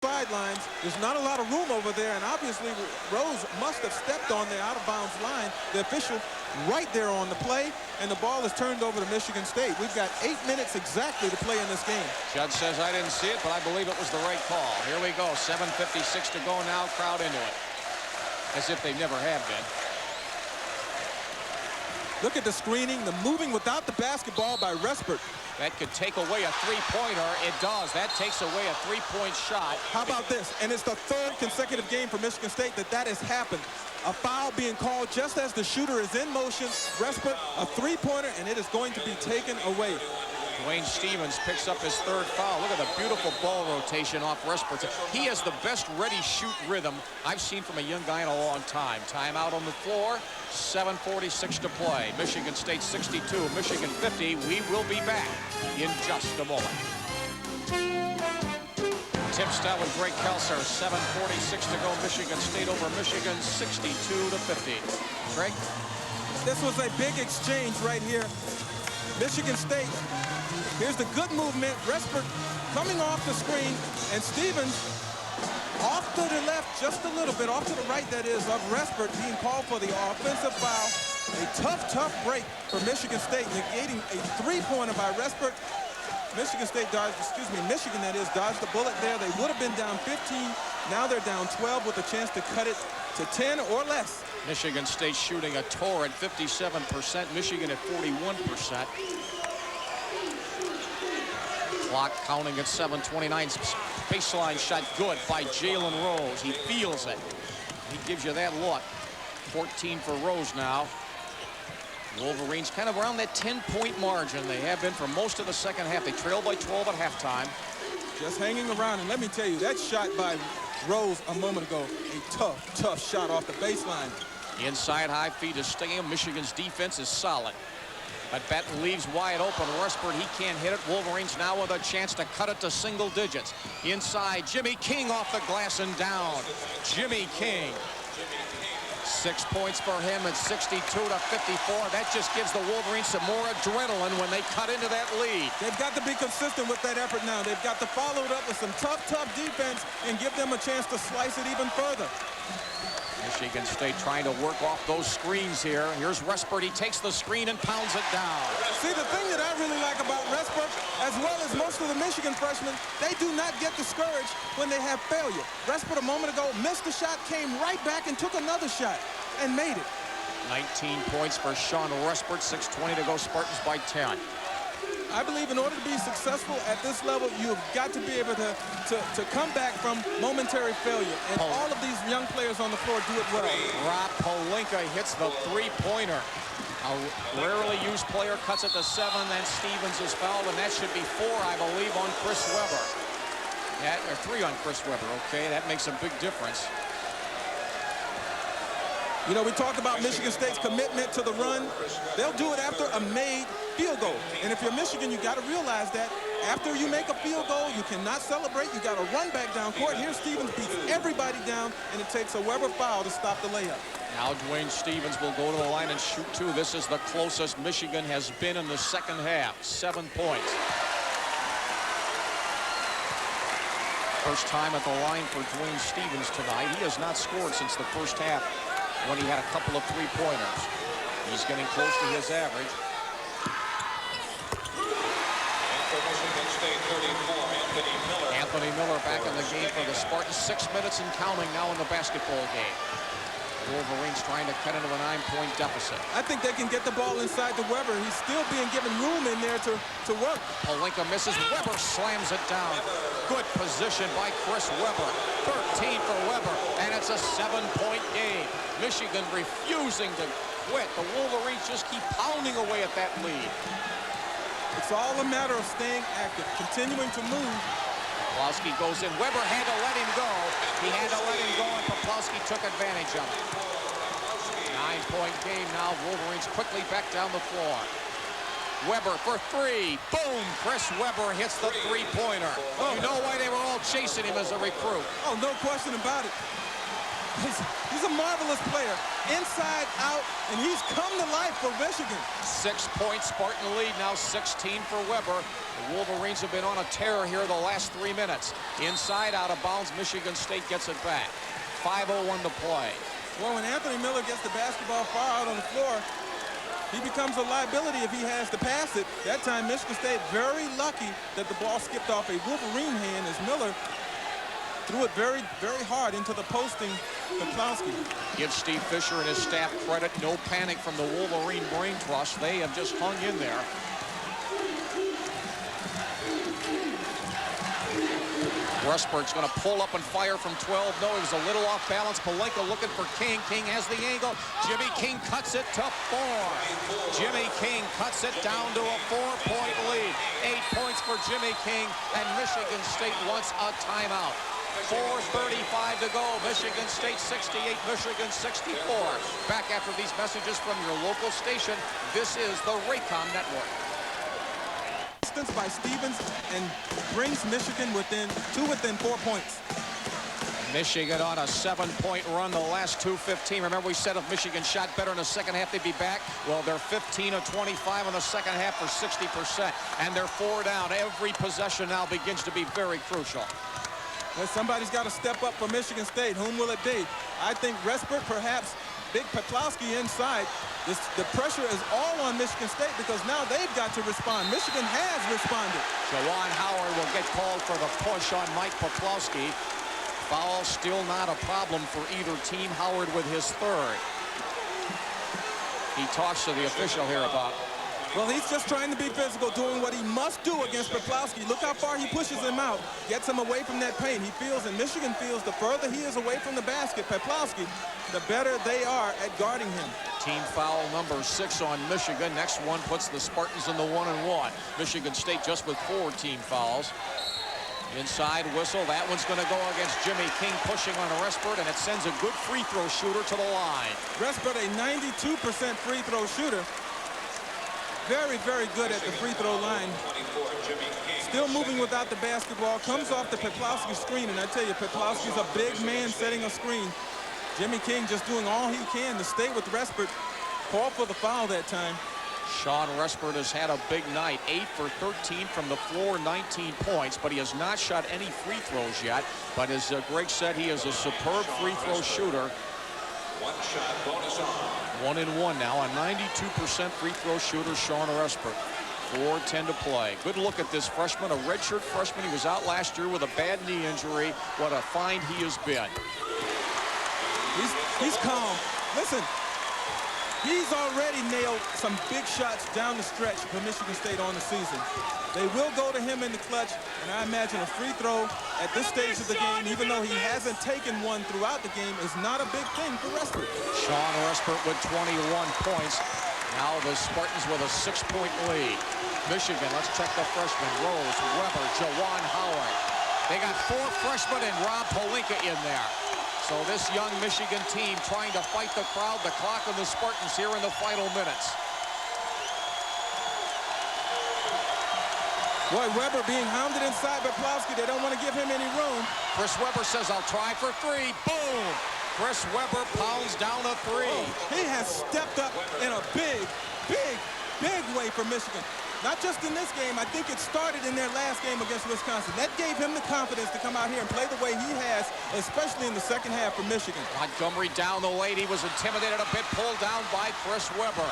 sidelines. There's not a lot of room over there, and obviously Rose must have stepped on the out-of-bounds line. The official right there on the play, and the ball is turned over to Michigan State. We've got 8 minutes exactly to play in this game. Judge says I didn't see it, but I believe it was the right call. Here we go, 7:56 to go now, crowd into it. As if they never have been. Look at the screening, the moving without the basketball by Respert. That could take away a three-pointer. It does. That takes away a three-point shot. How about this? And it's the third consecutive game for Michigan State that has happened. A foul being called just as the shooter is in motion. Respert, a three-pointer, and it is going to be taken away. Dwayne Stevens picks up his third foul. Look at the beautiful ball rotation off Respert. He has the best ready-shoot rhythm I've seen from a young guy in a long time. Timeout on the floor. 7:46 to play. Michigan State 62, Michigan 50. We will be back in just a moment. Tim Stout with Greg Kelser. 7:46 to go. Michigan State over Michigan 62-50. Greg? This was a big exchange right here. Michigan State, here's the good movement. Respert coming off the screen, and Stevens off to the left just a little bit, off to the right, that is, of Respert being called for the offensive foul. A tough break for Michigan State, negating a three-pointer by Respert. Michigan State dodged, Michigan, that is, dodged the bullet there. They would have been down 15. Now they're down 12 with a chance to cut it to 10 or less. Michigan State shooting a torrid 57%. Michigan at 41%. Clock counting at 7:29. Baseline shot good by Jalen Rose. He feels it. He gives you that look. 14 for Rose now. Wolverines kind of around that 10-point margin. They have been for most of the second half. They trailed by 12 at halftime. Just hanging around, and let me tell you, that shot by Rose a moment ago, a tough shot off the baseline. Inside high feed to Stam. Michigan's defense is solid. But Benton leaves wide open. Respert, he can't hit it. Wolverines now with a chance to cut it to single digits. Inside, Jimmy King off the glass and down. Jimmy King. 6 points for him at 62-54. That just gives the Wolverines some more adrenaline when they cut into that lead. They've got to be consistent with that effort now. They've got to follow it up with some tough defense and give them a chance to slice it even further. Michigan State trying to work off those screens here. Here's Respert. He takes the screen and pounds it down. See, the thing that I really like about Respert, as well as most of the Michigan freshmen, they do not get discouraged when they have failure. Respert a moment ago missed the shot, came right back and took another shot and made it. 19 points for Sean Respert. 6:20 to go. Spartans by 10. I believe in order to be successful at this level, you've got to be able to come back from momentary failure. And all of these young players on the floor do it well. Rob Pelinka hits the three-pointer. A rarely used player cuts it to 7, then Stevens is fouled, and that should be 4, I believe, on Chris Webber. Or 3 on Chris Webber, okay? That makes a big difference. You know, we talk about Michigan State's commitment to the run. They'll do it after a made field goal. And if you're Michigan, you got to realize that after you make a field goal, you cannot celebrate. You got to run back down court. Here Stevens beats everybody down, and it takes a Webber foul to stop the layup. Now Dwayne Stevens will go to the line and shoot 2. This is the closest Michigan has been in the second half. 7 points. First time at the line for Dwayne Stevens tonight. He has not scored since the first half when he had a couple of three-pointers. He's getting close to his average. Anthony Miller back in the game for the Spartans. 6 minutes and counting now in the basketball game. Wolverines trying to cut into a 9-point deficit. I think they can get the ball inside to Webber. He's still being given room in there to work. Pelinka misses. Webber slams it down. Good position by Chris Webber. 13 for Webber, and it's a 7-point game. Michigan refusing to quit. The Wolverines just keep pounding away at that lead. It's all a matter of staying active, continuing to move. Poplawski goes in. Webber had to let him go. He had to let him go, and Poplawski took advantage of it. 9-point game now. Wolverines quickly back down the floor. Webber for 3. Boom! Chris Webber hits the three-pointer. Oh, you know why they were all chasing him as a recruit. Oh, no question about it. He's a marvelous player, inside, out, and he's come to life for Michigan. 6-point Spartan lead, now 16 for Weber. The Wolverines have been on a tear here the last 3 minutes. Inside, out of bounds, Michigan State gets it back. 5:01 to play. Well, when Anthony Miller gets the basketball far out on the floor, he becomes a liability if he has to pass it. That time, Michigan State very lucky that the ball skipped off a Wolverine hand as Miller threw it very, very hard into the posting Peplowski. Give Steve Fisher and his staff credit. No panic from the Wolverine Brain Trust. They have just hung in there. Westberg's going to pull up and fire from 12. No, he was a little off balance. Palenka looking for King. King has the angle. Jimmy King cuts it to 4. Jimmy King cuts it down to a 4-point lead. 8 points for Jimmy King, and Michigan State wants a timeout. 4:35 to go. Michigan State 68, Michigan 64. Back after these messages from your local station. This is the Raycom Network. By Stevens and brings Michigan within 4 points. Michigan on a 7-point run the last 2:15. Remember, we said if Michigan shot better in the second half, they'd be back. Well, they're 15 of 25 in the second half for 60%, and they're 4 down. Every possession now begins to be very crucial. Well, somebody's got to step up for Michigan State. Whom will it be? I think Respert, perhaps Big Peplowski inside. The pressure is all on Michigan State because now they've got to respond. Michigan has responded. Jawan Howard will get called for the push on Mike Peplowski. Foul still not a problem for either team. Howard with his 3rd. He talks to the official here about. Well, he's just trying to be physical, doing what he must do against Peplowski. Look how far he pushes him out, gets him away from that paint. He feels, and Michigan feels, the further he is away from the basket, Peplowski, the better they are at guarding him. Team foul number 6 on Michigan. Next one puts the Spartans in the 1-and-1. Michigan State just with 4 team fouls. Inside whistle. That one's going to go against Jimmy King, pushing on Respert, and it sends a good free throw shooter to the line. Respert, a 92% free throw shooter. Very, very good at the free throw line. Still moving without the basketball. Comes off the Peplowski screen, and I tell you, Peplowski's a big man setting a screen. Jimmy King just doing all he can to stay with Respert. Call for the foul that time. Sean Respert has had a big night. 8 for 13 from the floor, 19 points, but he has not shot any free throws yet. But as Greg said, he is a superb free throw shooter. 1-and-1 now, a 92% free throw shooter, Sean Respert. 4:10 to play. Good look at this freshman, a redshirt freshman. He was out last year with a bad knee injury. What a find he has been. He's calm. Listen, he's already nailed some big shots down the stretch for Michigan State on the season. They will go to him in the clutch, and I imagine a free throw at this stage of the game, even though he hasn't taken one throughout the game, is not a big thing for Respert. Sean Respert with 21 points. Now the Spartans with a 6-point lead. Michigan, let's check the freshmen. Rose, Weber, Jawan Howard. They got 4 freshmen and Rob Palenka in there. So this young Michigan team trying to fight the crowd, the clock, and the Spartans here in the final minutes. Boy, Weber being hounded inside by Peplowski. They don't want to give him any room. Chris Weber says, I'll try for 3. Boom! Chris Weber pounds down a 3. Oh, he has stepped up in a big, big, big way for Michigan. Not just in this game. I think it started in their last game against Wisconsin. That gave him the confidence to come out here and play the way he has, especially in the second half for Michigan. Montgomery down the lane. He was intimidated a bit, pulled down by Chris Weber.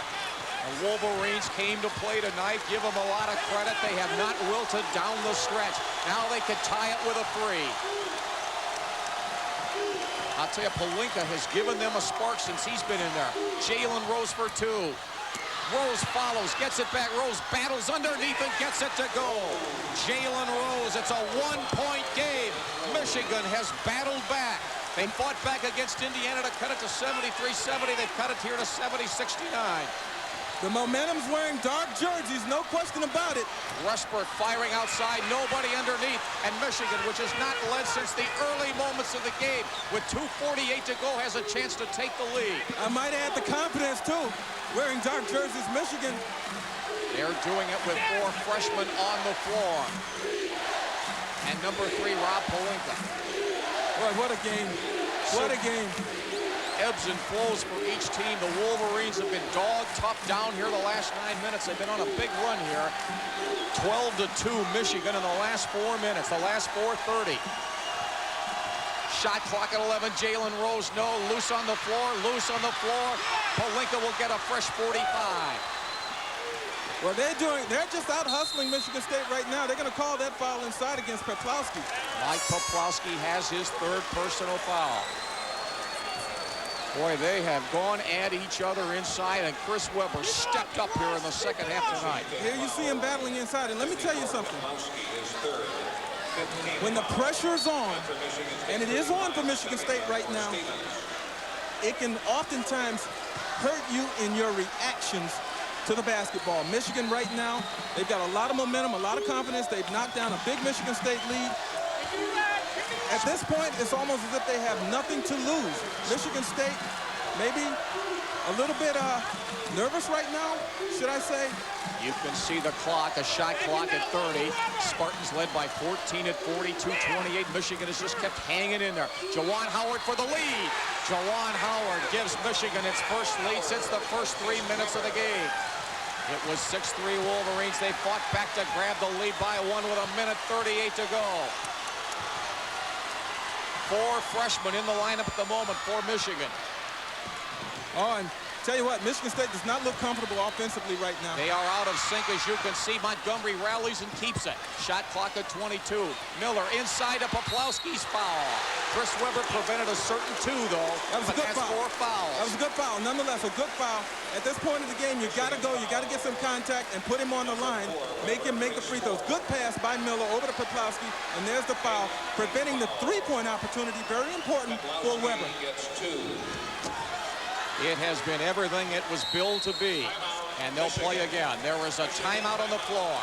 The Wolverines came to play tonight. Give them a lot of credit. They have not wilted down the stretch. Now they could tie it with a 3. I'll tell you, Palenka has given them a spark since he's been in there. Jalen Rose for 2. Rose follows, gets it back. Rose battles underneath and gets it to go. Jalen Rose, it's a 1-point game. Michigan has battled back. They fought back against Indiana to cut it to 73-70. They've cut it here to 70-69. The momentum's wearing dark jerseys, no question about it. Respert firing outside, nobody underneath. And Michigan, which has not led since the early moments of the game, with 2:48 to go, has a chance to take the lead. I might add the confidence, too. Wearing dark jerseys, Michigan. They're doing it with 4 freshmen on the floor. And number 3, Rob Palenka. Boy, what a game. What a game. ebbs and flows for each team. The Wolverines have been dog tough down here the last 9 minutes. They've been on a big run here. 12-2 Michigan in the last 4 minutes, the last 4:30. Shot clock at 11. Jalen Rose, no. Loose on the floor. Loose on the floor. Pelinka will get a fresh 45. Well, they're just out hustling Michigan State right now. They're going to call that foul inside against Peplowski. Mike Peplowski has his 3rd personal foul. Boy, they have gone at each other inside, and Chris Webber stepped up here in the second half tonight. Here you see him battling inside, and let me tell you something. When the pressure is on, and it is on for Michigan State right now, it can oftentimes hurt you in your reactions to the basketball. Michigan right now, they've got a lot of momentum, a lot of confidence. They've knocked down a big Michigan State lead. At this point, it's almost as if they have nothing to lose. Michigan State, maybe a little bit nervous right now, should I say? You can see the clock, a shot clock at 30. Spartans led by 14 at 42-28. Michigan has just kept hanging in there. Juwan Howard for the lead. Juwan Howard gives Michigan its first lead since the first 3 minutes of the game. It was 6-3 Wolverines. They fought back to grab the lead by 1 with 1:38 to go. 4 freshmen in the lineup at the moment for Michigan. Oh, and tell you what, Michigan State does not look comfortable offensively right now. They are out of sync, as you can see. Montgomery rallies and keeps it. Shot clock at 22. Miller inside of Peplowski's foul. Chris Webber prevented a certain 2, though. That was a good foul. 4 fouls. That was a good foul. Nonetheless, a good foul. At this point in the game, you got to go. You got to get some contact and put him on the line. Make him make the free throws. Good pass by Miller over to Peplowski, and there's the foul, preventing the 3-point opportunity. Very important for Webber. It has been everything it was billed to be, and they'll play again. There is a timeout on the floor.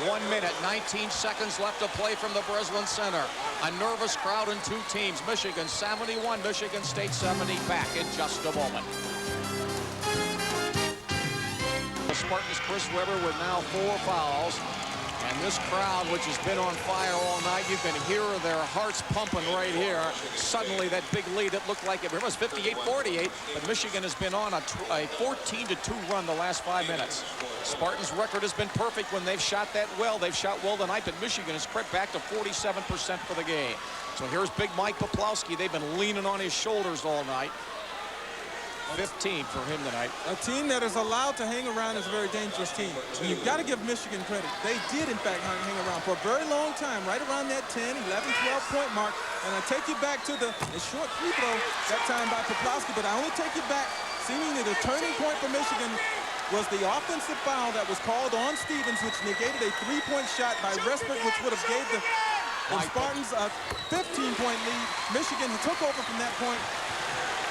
1 minute, 19 seconds left to play from the Breslin Center. A nervous crowd and 2 teams. Michigan 71, Michigan State 70. Back in just a moment. The Spartans, Chris Webber with now 4 fouls. And this crowd, which has been on fire all night, you can hear their hearts pumping right here. Suddenly, that big lead, it looked like it was 58-48, but Michigan has been on a 14-2 run the last 5 minutes. Spartans' record has been perfect when they've shot that well. They've shot well tonight, but Michigan has crept back to 47% for the game. So here's big Mike Peplowski. They've been leaning on his shoulders all night. 15 for him tonight. A team that is allowed to hang around is a very dangerous team. And you've got to give Michigan credit. They did, in fact, hang around for a very long time, right around that 10, 11, 12-point mark. And I take you back to the short free throw that time by Peplowski, but I only take you back, seemingly the turning point for Michigan was the offensive foul that was called on Stevens, which negated a 3-point shot by Respert, which would have gave the Spartans a 15-point lead. Michigan took over from that point.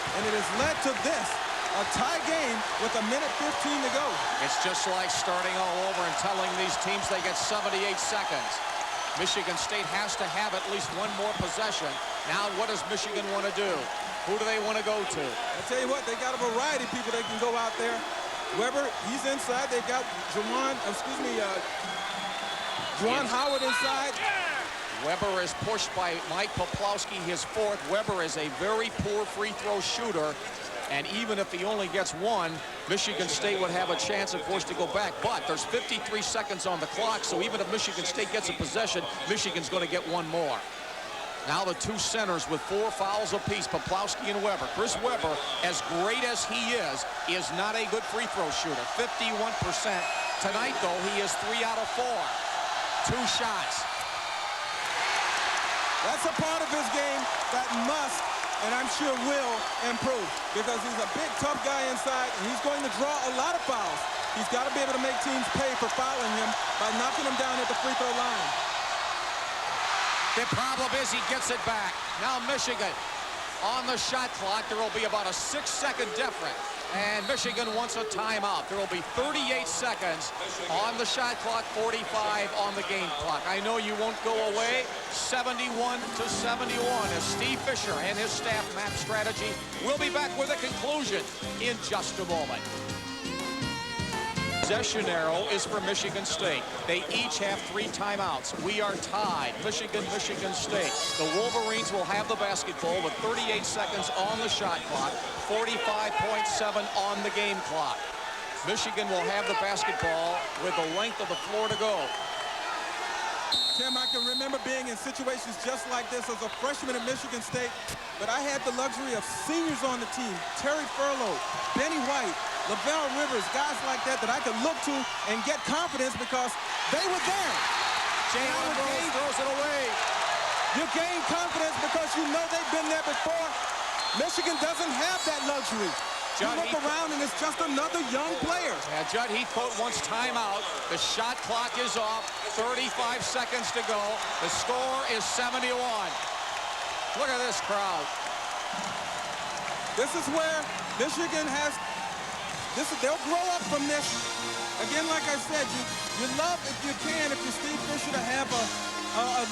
And it has led to this, a tie game with 1:15 to go. It's just like starting all over and telling these teams they get 78 seconds. Michigan State has to have at least 1 more possession. Now what does Michigan want to do? Who do they want to go to? I tell you what, they got a variety of people that can go out there. Webber, he's inside. They've got Juwan Howard inside. Webber is pushed by Mike Peplowski, his 4th. Webber is a very poor free throw shooter, and even if he only gets 1, Michigan State would have a chance, of course, to go back. But there's 53 seconds on the clock, so even if Michigan State gets a possession, Michigan's going to get 1 more. Now the 2 centers with 4 fouls apiece, Peplowski and Webber. Chris Webber, as great as he is not a good free throw shooter. 51%. Tonight, though, he is 3 out of 4. 2 shots. That's a part of his game that must, and I'm sure will, improve, because he's a big, tough guy inside, and he's going to draw a lot of fouls. He's got to be able to make teams pay for fouling him by knocking him down at the free throw line. The problem is he gets it back. Now Michigan on the shot clock. There will be about a 6-second difference. And Michigan wants a timeout. There will be 38 seconds on the shot clock, 45 on the game clock. I know you won't go away. 71-71 as Steve Fisher and his staff map strategy. We'll be back with a conclusion in just a moment. possession arrow is for Michigan State. They each have 3 timeouts. We are tied. Michigan State. The Wolverines will have the basketball with 38 seconds on the shot clock, 45.7 on the game clock. Michigan will have the basketball with the length of the floor to go. Tim, I can remember being in situations just like this as a freshman at Michigan State, but I had the luxury of seniors on the team, Terry Furlow, Benny White, Lavelle Rivers, guys like that I could look to and get confidence because they were there. Jalen Rose throws it away. You gain confidence because you know they've been there before. Michigan doesn't have that luxury. You look around and it's just another young player. Yeah, Judd Heathcote wants timeout. The shot clock is off. 35 seconds to go. The score is 71. Look at this crowd. This is where Michigan has, they'll grow up from this. Again, like I said, you love, if you can, if you're Steve Fisher, to have a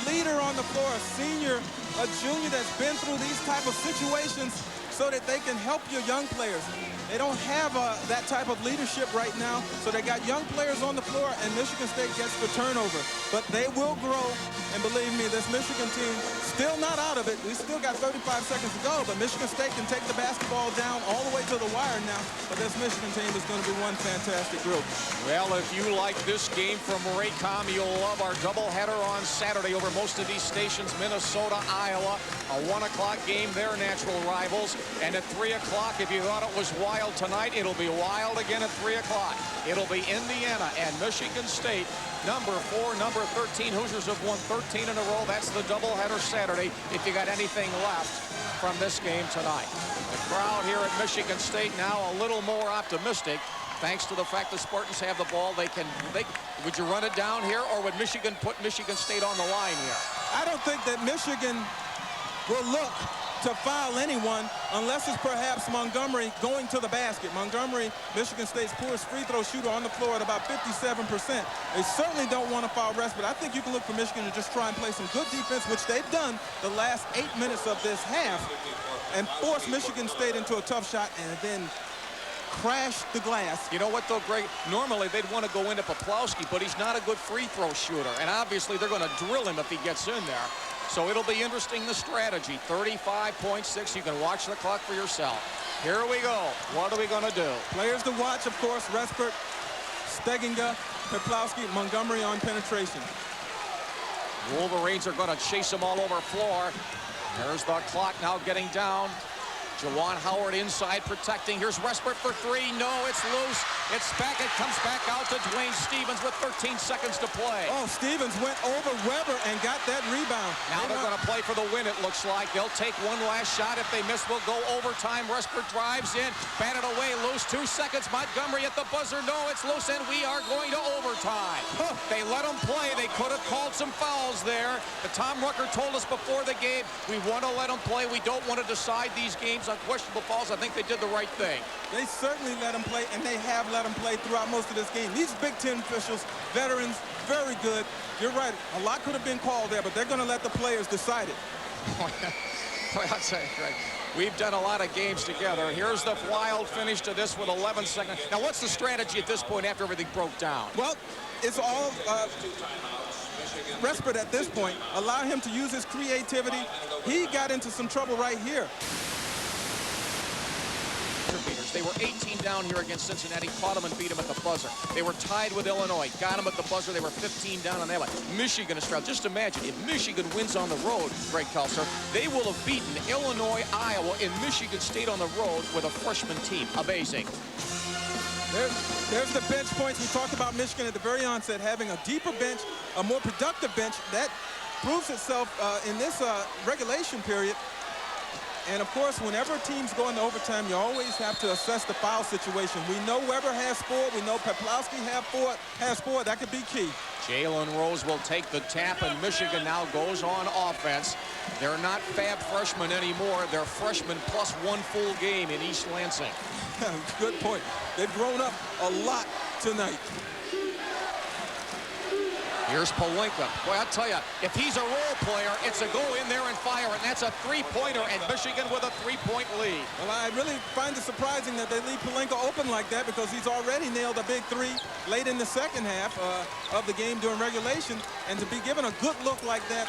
leader on the floor, a senior, a junior that's been through these type of situations so that they can help your young players. They don't have that type of leadership right now, so they got young players on the floor, and Michigan State gets the turnover. But they will grow, and believe me, this Michigan team still not out of it. We still got 35 seconds to go, but Michigan State can take the basketball down all the way to the wire now. But this Michigan team is going to be one fantastic group. Well, if you like this game from Raycom, you'll love our doubleheader on Saturday over most of these stations, Minnesota, Iowa. A 1 o'clock game, their natural rivals. And at 3 o'clock, if you thought it was wild tonight, it'll be wild again at 3 o'clock. It'll be Indiana and Michigan State. Number 4, number 13. Hoosiers have won 13 in a row. That's the doubleheader Saturday, if you got anything left from this game tonight. The crowd here at Michigan State now a little more optimistic, thanks to the fact the Spartans have the ball. Would you run it down here, or would Michigan put Michigan State on the line here? I don't think that Michigan will look to foul anyone unless it's perhaps Montgomery going to the basket. Montgomery, Michigan State's poorest free throw shooter on the floor at about 57%. They certainly don't want to foul rest, but I think you can look for Michigan to just try and play some good defense, which they've done the last 8 minutes of this half, and force Michigan State into a tough shot and then crash the glass. You know what, though, Greg? Normally, they'd want to go into Poplawski, but he's not a good free throw shooter, and obviously they're going to drill him if he gets in there. So it'll be interesting, the strategy. 35.6. You can watch the clock for yourself. Here we go. What are we going to do? Players to watch, of course, Respert, Steginga, Poplawski, Montgomery on penetration. Wolverines are going to chase them all over floor. There's the clock now getting down. Juwan Howard inside protecting. Here's Respert for 3. No, it's loose. It's back. It comes back out to Dwayne Stevens with 13 seconds to play. Oh, Stevens went over Weber and got that rebound. Now they're going to play for the win, it looks like. They'll take one last shot. If they miss, we'll go overtime. Respert drives in. Batted away. Loose. 2 seconds. Montgomery at the buzzer. No, it's loose, and we are going to overtime. They let them play. They could have called some fouls there. But Tom Rucker told us before the game, we want to let them play. We don't want to decide these games on questionable fouls. I think they did the right thing. They certainly let them play, and they have let them play throughout most of this game. These Big Ten officials, veterans, very good. You're right. A lot could have been called there, but they're going to let the players decide it. I'll tell you, Greg, we've done a lot of games together. Here's the wild finish to this with 11 seconds. Now, what's the strategy at this point after everything broke down? Well, it's all Respert at this point. Allow him to use his creativity. He got into some trouble right here. They were 18 down here against Cincinnati, caught them and beat them at the buzzer. They were tied with Illinois, got them at the buzzer. They were 15 down on that one. Michigan is strong. Just imagine if Michigan wins on the road, Greg Kelser, they will have beaten Illinois, Iowa, and Michigan State on the road with a freshman team. Amazing. There's the bench points. We talked about Michigan at the very onset, having a deeper bench, a more productive bench. That proves itself in this regulation period. And, of course, whenever teams go into overtime, you always have to assess the foul situation. We know Weber has 4. We know Poplawski has 4. That could be key. Jalen Rose will take the tap, and Michigan now goes on offense. They're not Fab freshmen anymore. They're freshmen plus 1 full game in East Lansing. Good point. They've grown up a lot tonight. Here's Pelinka. Boy, I'll tell you, if he's a role player, it's a go in there and fire, and that's a three-pointer, and Michigan with a three-point lead. Well, I really find it surprising that they leave Pelinka open like that because he's already nailed a big three late in the second half of the game during regulation, and to be given a good look like that,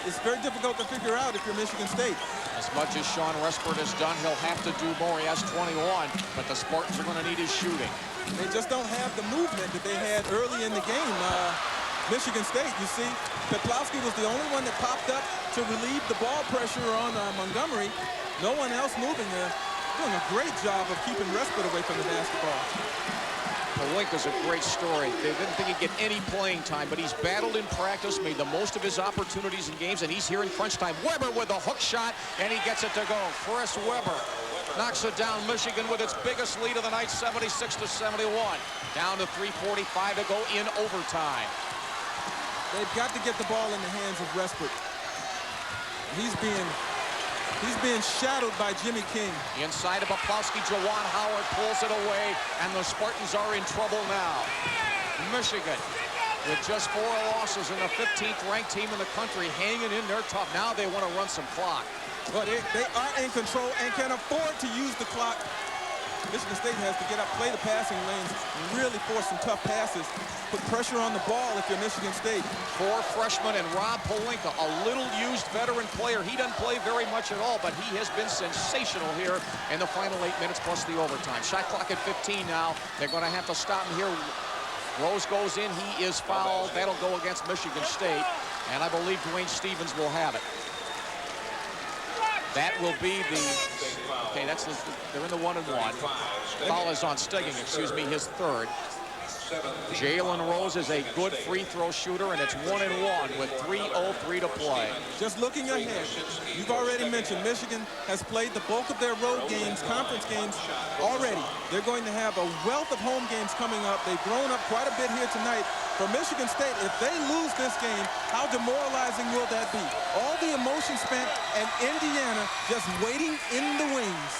it's very difficult to figure out if you're Michigan State. As much as Sean Respert has done, he'll have to do more. He has 21, but the Spartans are going to need his shooting. They just don't have the movement that they had early in the game. Michigan State, you see, Peplowski was the only one that popped up to relieve the ball pressure on Montgomery. No one else moving there. Doing a great job of keeping Respert away from the basketball. Pelinka's a great story. They didn't think he'd get any playing time, but he's battled in practice, made the most of his opportunities in games, and he's here in crunch time. Weber with the hook shot, and he gets it to go. Chris Weber knocks it down. Michigan with its biggest lead of the night, 76-71. Down to 3:45 to go in overtime. They've got to get the ball in the hands of Respert. He's being shadowed by Jimmy King. Inside of Poplowski, Jawan Howard pulls it away, and the Spartans are in trouble now. Michigan, with just 4 losses and the 15th ranked team in the country, hanging in there tough. Now they want to run some clock. But they are in control and can afford to use the clock. Michigan State has to get up, play the passing lanes, really force some tough passes, put pressure on the ball if you're Michigan State. 4 freshmen and Rob Pelinka, a little-used veteran player. He doesn't play very much at all, but he has been sensational here in the final 8 minutes plus the overtime. Shot clock at 15 now. They're going to have to stop him here. Rose goes in. He is fouled. That'll go against Michigan State, and I believe Dwayne Stevens will have it. That will be the, okay, they're in the 1-and-1. Foul is on Stegging, excuse me, his third. Jalen Rose is a good free throw shooter, and it's 1-and-1 with 3:03 to play. Just looking ahead, you've already mentioned Michigan has played the bulk of their road games, conference games already. They're going to have a wealth of home games coming up. They've grown up quite a bit here tonight. For Michigan State, if they lose this game, how demoralizing will that be? All the emotion spent, and Indiana just waiting in the wings.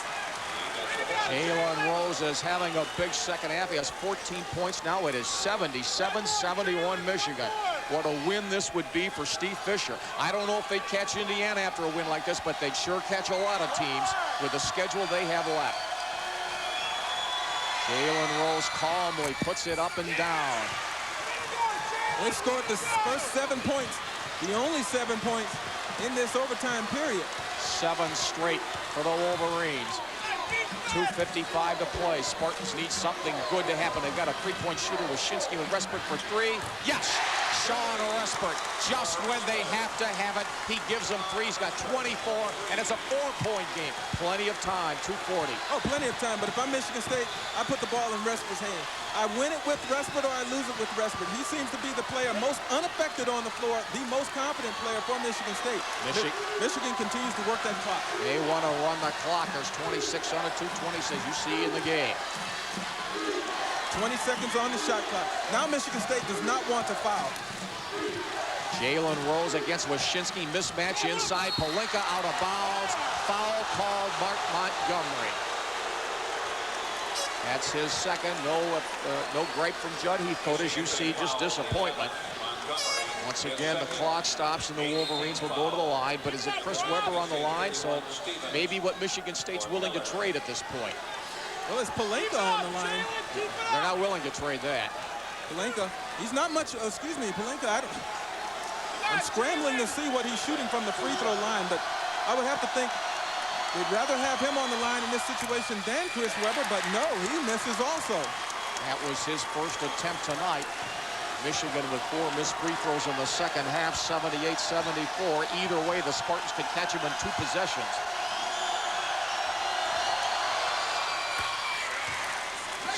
Jalen Rose is having a big second half. He has 14 points now. It is 77-71 Michigan. What a win this would be for Steve Fisher. I don't know if they'd catch Indiana after a win like this, but they'd sure catch a lot of teams with the schedule they have left. Jalen Rose calmly puts it up and down. They scored the first 7 points, the only 7 points in this overtime period. 7 straight for the Wolverines. 2:55 to play. Spartans need something good to happen. They've got a three-point shooter with Shinsky with Respert for 3. Yes! Sean Respert, just when they have to have it, he gives them 3. He's got 24, and it's a 4-point game. Plenty of time, 2:40. Oh, plenty of time, but if I'm Michigan State, I put the ball in Respert's hand. I win it with Respert or I lose it with Respert. He seems to be the player most unaffected on the floor, the most confident player for Michigan State. Michigan continues to work that clock. They want to run the clock. There's 26 on it, 2:26 you see in the game. 20 seconds on the shot clock. Now Michigan State does not want to foul. Jalen Rose against Wyszynski. Mismatch inside. Pelinka out of bounds. Foul called Mark Montgomery. That's his second. No gripe from Judd Heathcote, as you see, just disappointment. Once again, the clock stops and the Wolverines will go to the line, but is it Chris Weber on the line? So maybe what Michigan State's willing to trade at this point. Well, it's Pelinka on the line. They're not willing to trade that. Pelinka, he's not much, Pelinka, I'm scrambling to see what he's shooting from the free throw line, but I would have to think they'd rather have him on the line in this situation than Chris Weber, but no, he misses also. That was his first attempt tonight. Michigan with 4 missed free throws in the second half, 78-74. Either way, the Spartans could catch him in 2 possessions.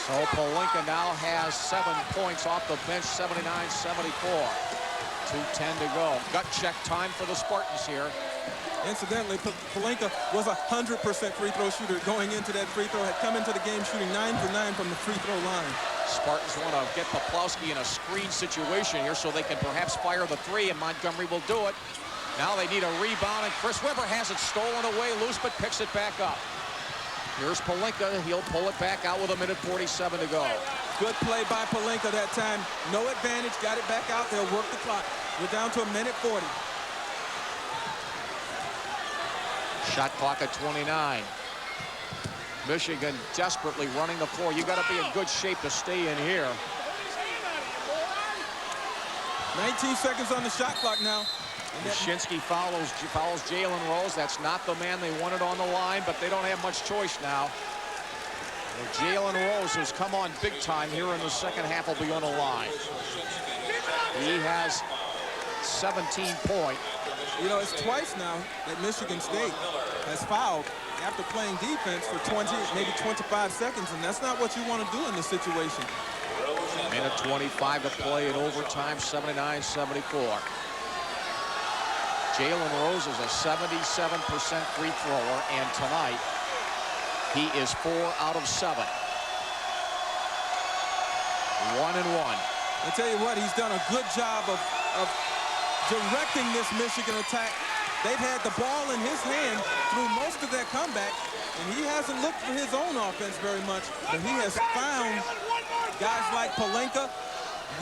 So Pelinka now has 7 points off the bench, 79-74. 2:10 to go. Gut check time for the Spartans here. Incidentally, Pelinka was a 100% free throw shooter going into that free throw. Had come into the game shooting 9 for 9 from the free throw line. Spartans want to get Poplowski in a screen situation here so they can perhaps fire the 3, and Montgomery will do it. Now they need a rebound, and Chris Weber has it stolen away loose, but picks it back up. Here's Pelinka. He'll pull it back out with 1:47 to go. Good play by Pelinka that time. No advantage. Got it back out there. Work the clock. We're down to 1:40. Shot clock at 29. Michigan desperately running the floor. You got to be in good shape to stay in here. 19 seconds on the shot clock now. Wyszynski follows Jalen Rose. That's not the man they wanted on the line, but they don't have much choice now. Jalen Rose, who's come on big time here in the second half, will be on the line. He has 17 points. You know, it's twice now that Michigan State has fouled after playing defense for 20, maybe 25 seconds, and that's not what you want to do in this situation. Minute 25 to play in overtime, 79-74. Jalen Rose is a 77% free thrower, and tonight he is 4 out of 7. 1-1. I tell you what, he's done a good job of directing this Michigan attack. They've had the ball in his hand through most of that comeback, and he hasn't looked for his own offense very much, but he has found guys like Pelinka,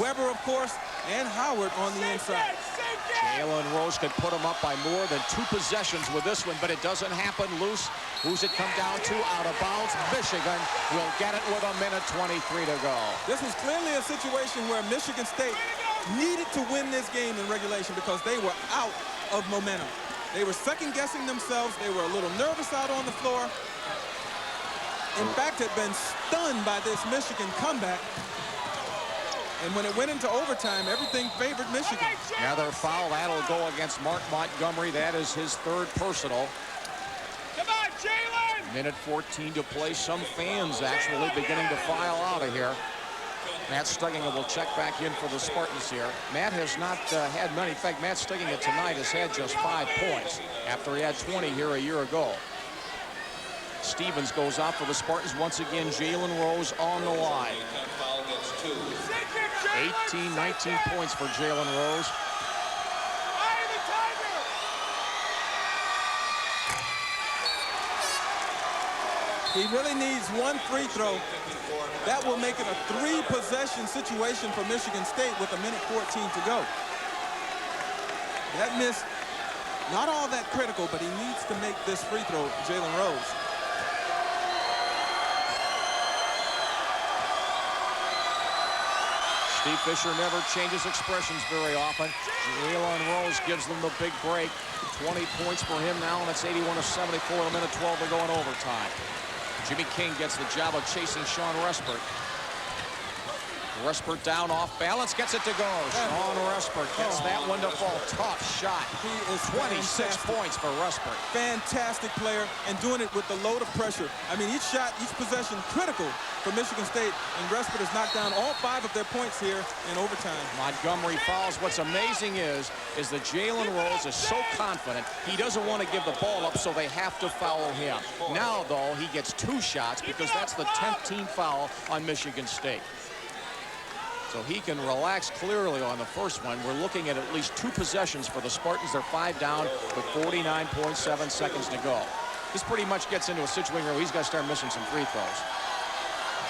Weber, of course, and Howard on the inside. Jalen Rose could put him up by more than 2 possessions with this one, but it doesn't happen loose. Who's it come down to? Out of bounds. Michigan will get it with 1:23 to go. This was clearly a situation where Michigan State needed to win this game in regulation because they were out of momentum. They were second-guessing themselves. They were a little nervous out on the floor. In fact, had been stunned by this Michigan comeback. And when it went into overtime, everything favored Michigan. Another foul. That'll go against Mark Montgomery. That is his 3rd personal. Come on, Jalen! Minute 14 to play. Some fans actually beginning to file out of here. Matt Stugginger will check back in for the Spartans here. Matt has not had many. In fact, Matt Stugginger tonight has had just 5 points after he had 20 here a year ago. Stevens goes out for the Spartans. Once again, Jalen Rose on the line. 18, 19 points for Jalen Rose. He really needs 1 free throw. That will make it a 3-possession situation for Michigan State with 1:14 to go. That miss, not all that critical, but he needs to make this free throw, Jalen Rose. Steve Fisher never changes expressions very often. Jalen Rose gives them the big break. 20 points for him now, and it's 81-74, 1:12 to go in overtime. Jimmy King gets the job of chasing Sean Respert. Respert down off balance, gets it to go. Sean Respert gets that one to fall. Tough shot. He is 26 points for Respert. Fantastic player, and doing it with the load of pressure. I mean, each shot, each possession critical for Michigan State, and Respert has knocked down all 5 of their points here in overtime. Montgomery fouls. What's amazing is that Jalen Rose is so confident he doesn't want to give the ball up, so they have to foul him. Now, though, he gets 2 shots because that's the 10th team foul on Michigan State. So he can relax clearly on the first one. We're looking at least 2 possessions for the Spartans. They're 5 down with 49.7 seconds to go. This pretty much gets into a situation where he's got to start missing some free throws.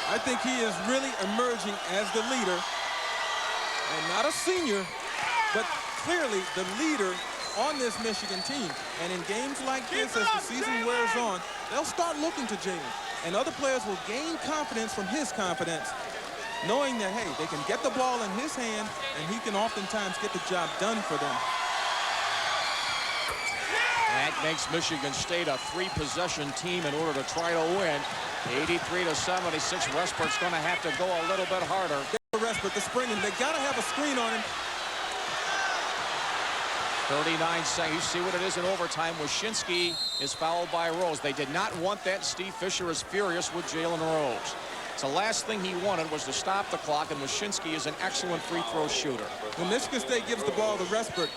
I think he is really emerging as the leader, and not a senior, but clearly the leader on this Michigan team. And in games like this, as the season wears on, they'll start looking to Jalen, and other players will gain confidence from his confidence, knowing that, hey, they can get the ball in his hand, and he can oftentimes get the job done for them. That makes Michigan State a 3-possession team in order to try to win. 83-76. Respert's going to have to go a little bit harder. Respert, the springing, they got to have a screen on him. 39 seconds. You see what it is in overtime. Wyszynski is fouled by Rose. They did not want that. Steve Fisher is furious with Jalen Rose. So the last thing he wanted was to stop the clock, and Wyszynski is an excellent free throw shooter. When Michigan State gives the ball to Respert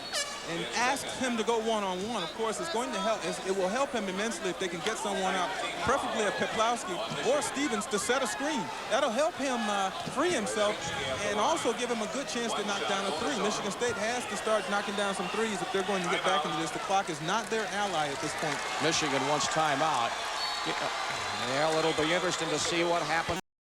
and asks him to go one-on-one, of course, it's going to help. It will help him immensely if they can get someone out, preferably a Peplowski or Stevens, to set a screen. That'll help him free himself and also give him a good chance to knock down a 3. Michigan State has to start knocking down some 3s if they're going to get back into this. The clock is not their ally at this point. Michigan wants timeout. Well, it'll be interesting to see what happens